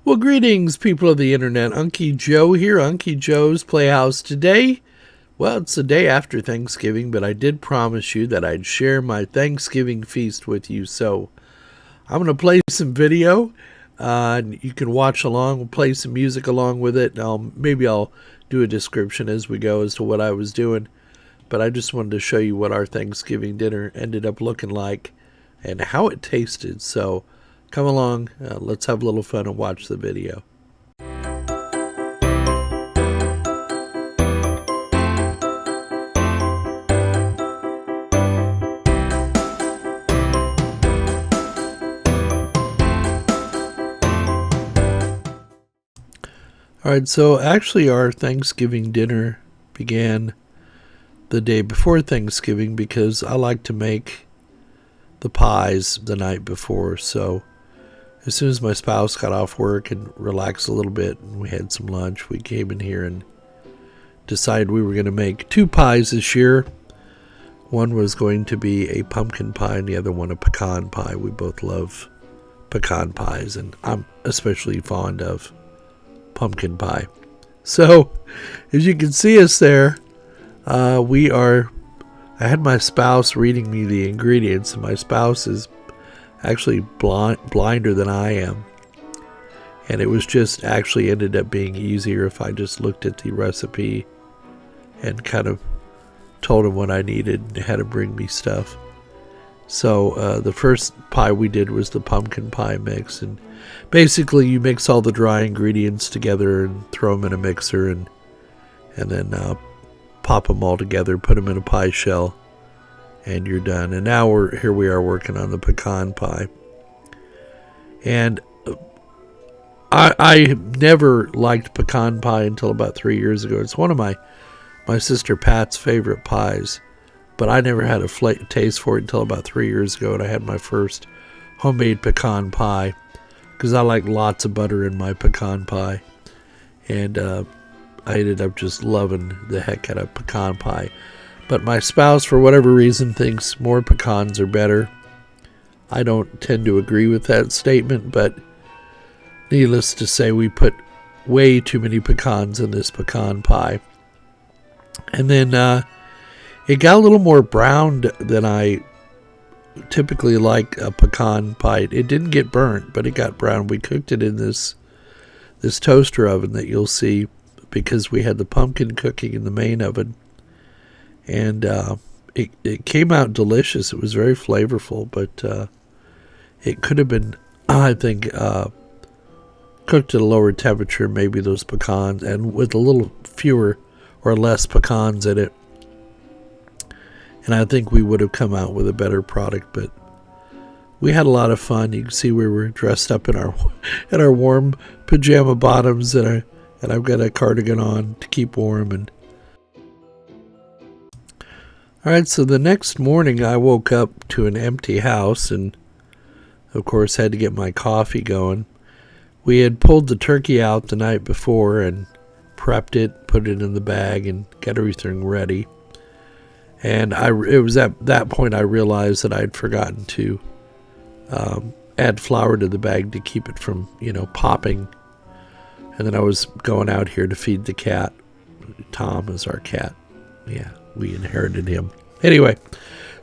Well, greetings, people of the internet. Unky Joe here, Unky Joe's Playhouse. Today, well, it's the day after Thanksgiving, but I did promise you that I'd share my Thanksgiving feast with you. So I'm going to play some video. You can watch along. We'll play some music along with it. And maybe I'll do a description as we go as to what I was doing. But I just wanted to show you what our Thanksgiving dinner ended up looking like and how it tasted. So come along, let's have a little fun and watch the video. Alright, so actually our Thanksgiving dinner began the day before Thanksgiving because I like to make the pies the night before. So as soon as my spouse got off work and relaxed a little bit and we had some lunch, we came in here and decided we were going to make two pies this year. One was going to be a pumpkin pie and the other one a pecan pie. We both love pecan pies, and I'm especially fond of pumpkin pie. So as you can see us there, I had my spouse reading me the ingredients, and my spouse is actually blinder than I am, and it was just actually ended up being easier if I just looked at the recipe and kind of told him what I needed and had him bring me stuff. So the first pie we did was the pumpkin pie mix, and basically you mix all the dry ingredients together and throw them in a mixer and then pop them all together, put them in a pie shell, and you're done. And now we are working on the pecan pie. And I never liked pecan pie until about 3 years ago. It's one of my sister Pat's favorite pies, but I never had a taste for it until about 3 years ago, and I had my first homemade pecan pie because I like lots of butter in my pecan pie. And I ended up just loving the heck out of pecan pie. But my spouse, for whatever reason, thinks more pecans are better. I don't tend to agree with that statement, but needless to say, we put way too many pecans in this pecan pie. And then it got a little more browned than I typically like a pecan pie. It didn't get burnt, but it got brown. We cooked it in this toaster oven that you'll see, because we had the pumpkin cooking in the main oven. And it came out delicious. It was very flavorful, but it could have been, I think, cooked at a lower temperature, maybe those pecans, and with a little fewer or less pecans in it. And I think we would have come out with a better product, but we had a lot of fun. You can see we were dressed up in our warm pajama bottoms, and I've got a cardigan on to keep warm. And all right, so the next morning I woke up to an empty house and, of course, had to get my coffee going. We had pulled the turkey out the night before and prepped it, put it in the bag, and got everything ready. And it was at that point I realized that I'd forgotten to add flour to the bag to keep it from, popping. And then I was going out here to feed the cat. Tom is our cat. Yeah, we inherited him. Anyway,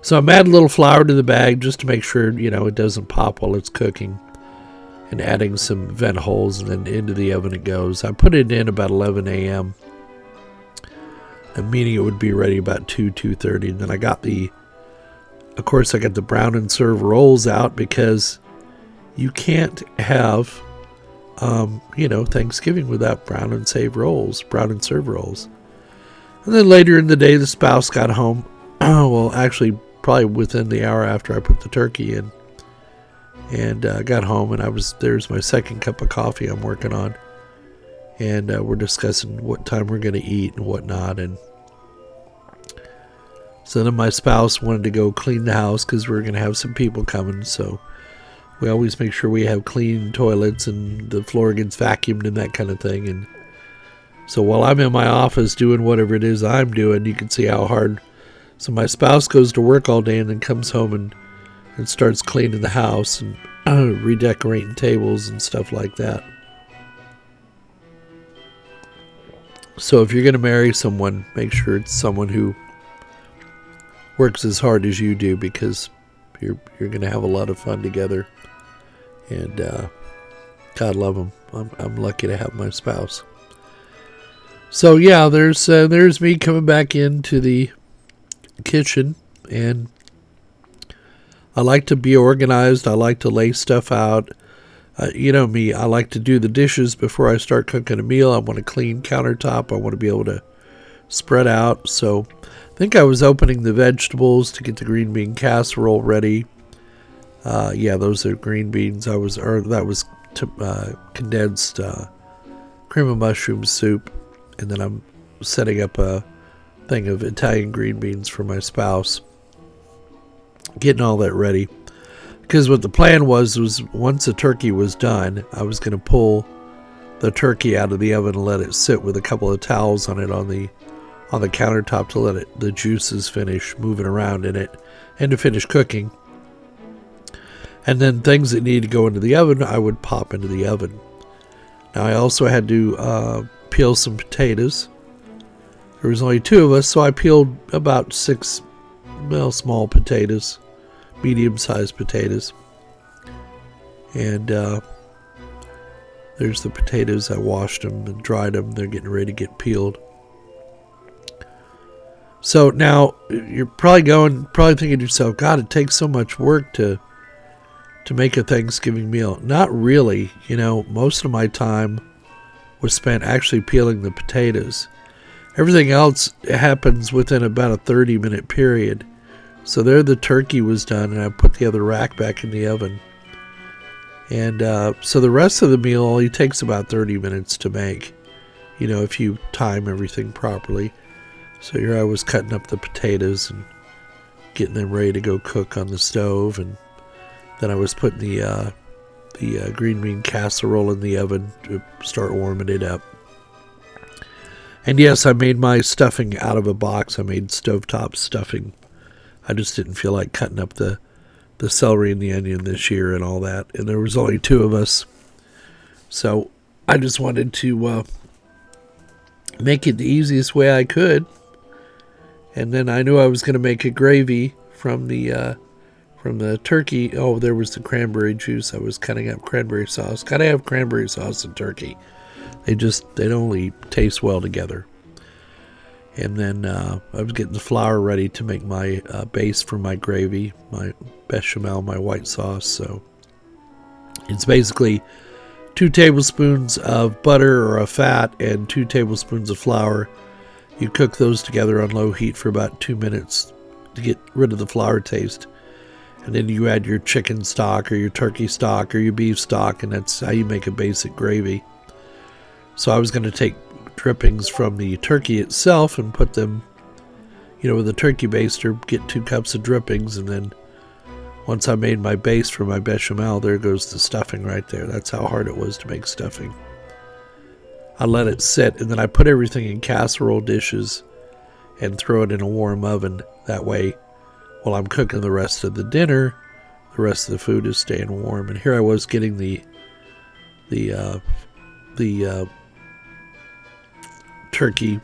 so I'm adding a little flour to the bag just to make sure, it doesn't pop while it's cooking. And adding some vent holes, and then into the oven it goes. I put it in about 11 a.m. meaning it would be ready about 2:30. And then I got the brown and serve rolls out, because you can't have Thanksgiving without brown and serve rolls. And then later in the day, the spouse got home. Well, actually, probably within the hour after I put the turkey in, and got home, and there's my second cup of coffee I'm working on, and we're discussing what time we're going to eat and whatnot. And so then my spouse wanted to go clean the house because we're going to have some people coming. So we always make sure we have clean toilets and the floor gets vacuumed and that kind of thing. And so while I'm in my office doing whatever it is I'm doing, you can see how hard. So my spouse goes to work all day and then comes home and starts cleaning the house and redecorating tables and stuff like that. So if you're going to marry someone, make sure it's someone who works as hard as you do, because you're going to have a lot of fun together. And God love them. I'm lucky to have my spouse. So yeah, there's me coming back into the kitchen, and I like to be organized. I like to lay stuff out. You know me, I like to do the dishes before I start cooking a meal. I want a clean countertop. I want to be able to spread out. So I think I was opening the vegetables to get the green bean casserole ready. Yeah, those are green beans. That was condensed cream of mushroom soup. And then I'm setting up a thing of Italian green beans for my spouse. Getting all that ready. Because what the plan was once the turkey was done, I was going to pull the turkey out of the oven and let it sit with a couple of towels on it on the countertop to let the juices finish moving around in it and to finish cooking. And then things that need to go into the oven, I would pop into the oven. Now I also had to peel some potatoes. There was only 2 of us, so I peeled about 6 small potatoes. Medium-sized potatoes. And there's the potatoes. I washed them and dried them. They're getting ready to get peeled. So now you're probably thinking to yourself, God, it takes so much work to make a Thanksgiving meal. Not really. You know, most of my time was spent actually peeling the potatoes. Everything else happens within about a 30-minute period. So there the turkey was done, and I put the other rack back in the oven. And so the rest of the meal only takes about 30 minutes to make, you know, if you time everything properly. So here I was cutting up the potatoes and getting them ready to go cook on the stove. And then I was putting the green bean casserole in the oven to start warming it up. And yes, I made my stuffing out of a box. I made stovetop stuffing. I just didn't feel like cutting up the celery and the onion this year and all that. And there was only 2 of us. So I just wanted to make it the easiest way I could. And then I knew I was going to make a gravy from the turkey. Oh, there was the cranberry juice. I was cutting up cranberry sauce. Got to have cranberry sauce and turkey. They don't only taste well together. And then I was getting the flour ready to make my base for my gravy, my bechamel, my white sauce. So it's basically 2 tablespoons of butter or a fat and 2 tablespoons of flour. You cook those together on low heat for about 2 minutes to get rid of the flour taste. And then you add your chicken stock or your turkey stock or your beef stock, and that's how you make a basic gravy. So I was going to take drippings from the turkey itself and put them, you know, with a turkey baster, get 2 cups of drippings, and then once I made my base for my bechamel, there goes the stuffing right there. That's how hard it was to make stuffing. I let it sit, and then I put everything in casserole dishes and throw it in a warm oven. That way, while I'm cooking the rest of the dinner, the rest of the food is staying warm. And here I was getting the turkey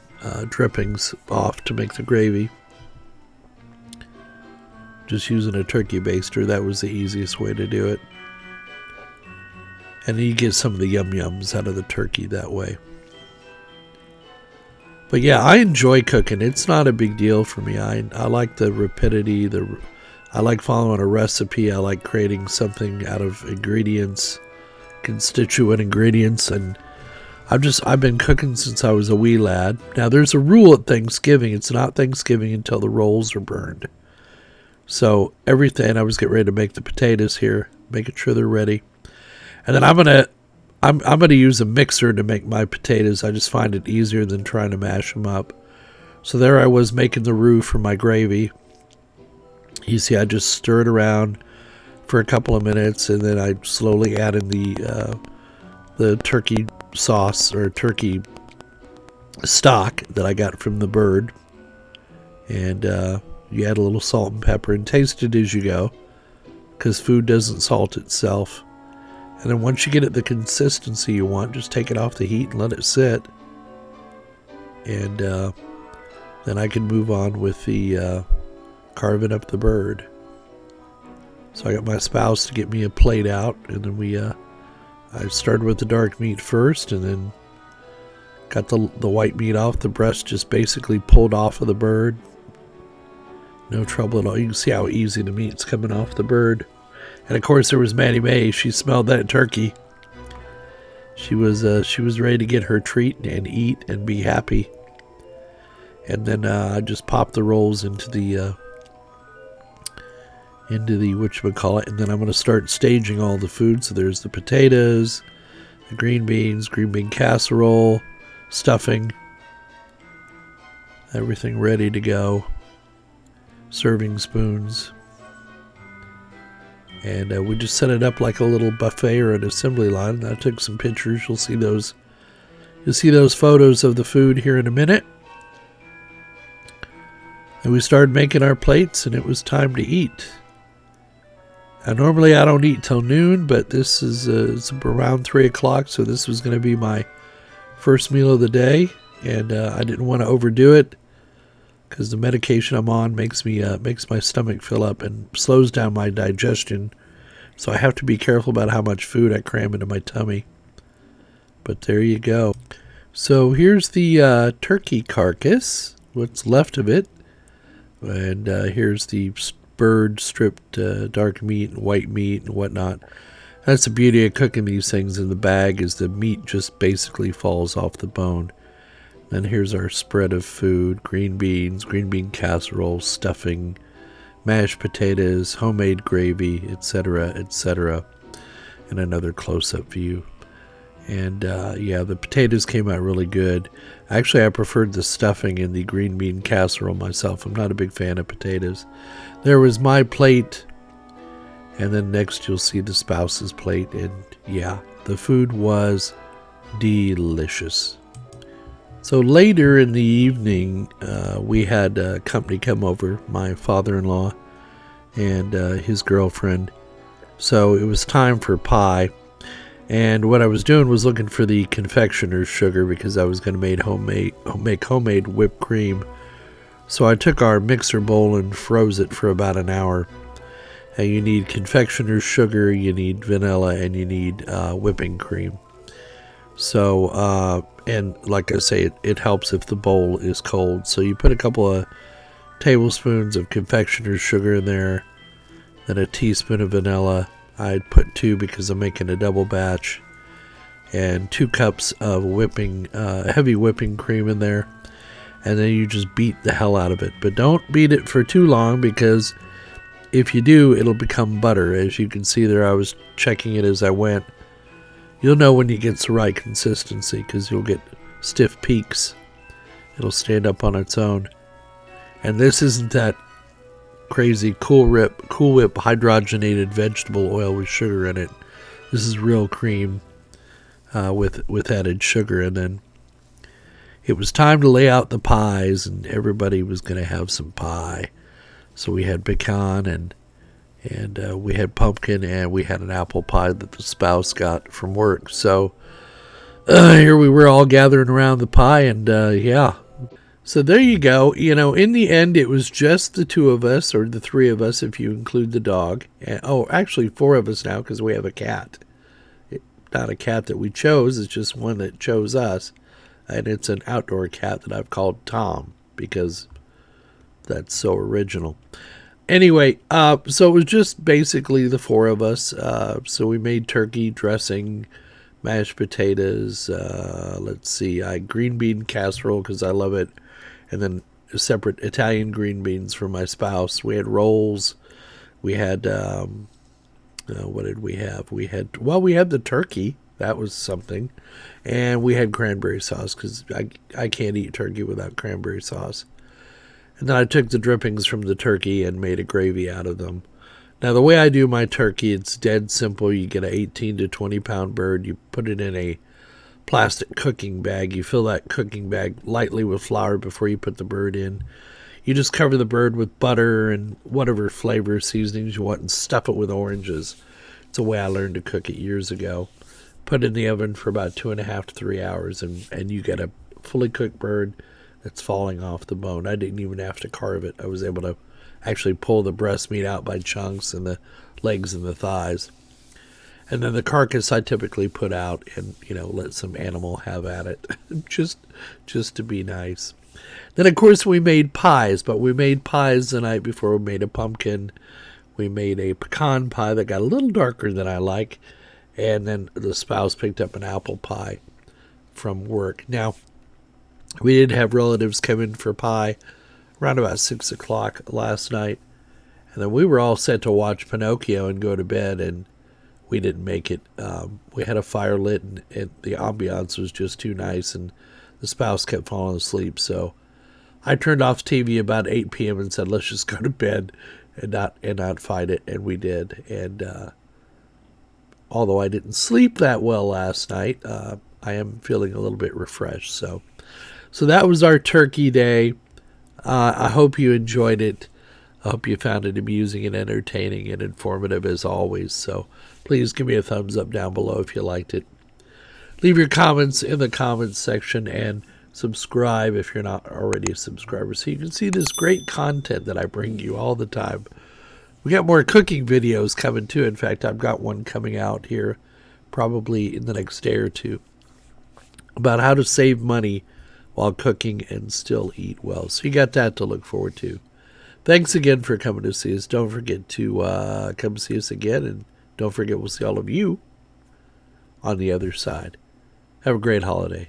drippings off to make the gravy. Just using a turkey baster, that was the easiest way to do it. And you get some of the yum-yums out of the turkey that way. But yeah, I enjoy cooking. It's not a big deal for me. I like the rapidity. I like following a recipe. I like creating something out of ingredients, constituent ingredients, and I've been cooking since I was a wee lad. Now, there's a rule at Thanksgiving. It's not Thanksgiving until the rolls are burned. So everything, I was getting ready to make the potatoes here, making sure they're ready. And then I'm gonna use a mixer to make my potatoes. I just find it easier than trying to mash them up. So there I was making the roux for my gravy. You see, I just stir it around for a couple of minutes, and then I slowly add in the turkey sauce or turkey stock that I got from the bird. And you add a little salt and pepper and taste it as you go, because food doesn't salt itself. And then once you get it the consistency you want, just take it off the heat and let it sit. and then I can move on with the carving up the bird. So I got my spouse to get me a plate out, and then I started with the dark meat first, and then got the white meat off. The breast just basically pulled off of the bird. No trouble at all. You can see how easy the meat's coming off the bird. And of course there was Maddie Mae. She smelled that turkey. She was ready to get her treat and eat and be happy. And then I just popped the rolls into the whatchamacallit, and then I'm going to start staging all the food. So there's the potatoes, the green beans, green bean casserole, stuffing, everything ready to go. Serving spoons. And we just set it up like a little buffet or an assembly line. I took some pictures. You'll see those photos of the food here in a minute. And we started making our plates, and it was time to eat. Normally I don't eat till noon, but this is it's around 3 o'clock, so this was going to be my first meal of the day, and I didn't want to overdo it because the medication I'm on makes my stomach fill up and slows down my digestion, so I have to be careful about how much food I cram into my tummy. But there you go. So here's the turkey carcass, what's left of it, and here's the bird stripped dark meat and white meat and whatnot. That's the beauty of cooking these things in the bag, is the meat just basically falls off the bone. Then here's our spread of food: green beans, green bean casserole, stuffing, mashed potatoes, homemade gravy, etc., etc. And another close-up view. And yeah, the potatoes came out really good. Actually, I preferred the stuffing in the green bean casserole myself. I'm not a big fan of potatoes. There was my plate, and then next you'll see the spouse's plate. And yeah, the food was delicious. So later in the evening, we had company come over, my father-in-law and his girlfriend. So it was time for pie. And what I was doing was looking for the confectioner's sugar, because I was going to make homemade whipped cream. So I took our mixer bowl and froze it for about an hour. And you need confectioner's sugar, you need vanilla, and you need whipping cream. So, and like I say, it helps if the bowl is cold. So you put a couple of tablespoons of confectioner's sugar in there, then a teaspoon of vanilla. I'd put 2 because I'm making a double batch, and 2 cups of heavy whipping cream in there. And then you just beat the hell out of it. But don't beat it for too long, because if you do, it'll become butter. As you can see there, I was checking it as I went. You'll know when it gets the right consistency, because you'll get stiff peaks. It'll stand up on its own. And this isn't that crazy Cool Whip hydrogenated vegetable oil with sugar in it. This is real cream with added sugar. And then it was time to lay out the pies, and everybody was going to have some pie. So we had pecan, and we had pumpkin, and we had an apple pie that the spouse got from work. So here we were all gathering around the pie, and yeah. So there you go. You know, in the end, it was just the 2 of us, or the 3 of us if you include the dog. And, actually 4 of us now, because we have a cat. Not a cat that we chose, it's just one that chose us. And it's an outdoor cat that I've called Tom, because that's so original. Anyway, so it was just basically the 4 of us. So we made turkey dressing, mashed potatoes, let's see, green bean casserole because I love it, and then separate Italian green beans for my spouse. We had rolls. We had, what did we have? We had the turkey. That was something. And we had cranberry sauce, because I can't eat turkey without cranberry sauce. And then I took the drippings from the turkey and made a gravy out of them. Now, the way I do my turkey, it's dead simple. You get an 18 to 20 pound bird. You put it in a plastic cooking bag. You fill that cooking bag lightly with flour before you put the bird in. You just cover the bird with butter and whatever flavor seasonings you want, and stuff it with oranges. It's the way I learned to cook it years ago. Put it in the oven for about 2.5 to 3 hours, and you get a fully cooked bird that's falling off the bone. I didn't even have to carve it. I was able to actually pull the breast meat out by chunks and the legs and the thighs. And then the carcass I typically put out and, let some animal have at it, just to be nice. Then, of course, we made pies, but we made pies the night before. We made a pumpkin. We made a pecan pie that got a little darker than I like. And then the spouse picked up an apple pie from work. Now, we did have relatives come in for pie around about 6 o'clock last night. And then we were all set to watch Pinocchio and go to bed, and we didn't make it. We had a fire lit, and the ambiance was just too nice, and the spouse kept falling asleep. So I turned off TV about 8 p.m. and said, let's just go to bed and not fight it, and we did. And although I didn't sleep that well last night, I am feeling a little bit refreshed. So that was our turkey day. I hope you enjoyed it. I hope you found it amusing and entertaining and informative as always. So please give me a thumbs up down below if you liked it. Leave your comments in the comments section and subscribe if you're not already a subscriber so you can see this great content that I bring you all the time. We got more cooking videos coming too. In fact, I've got one coming out here probably in the next day or two about how to save money while cooking and still eat well. So you got that to look forward to. Thanks again for coming to see us. Don't forget to come see us again. And don't forget we'll see all of you on the other side. Have a great holiday.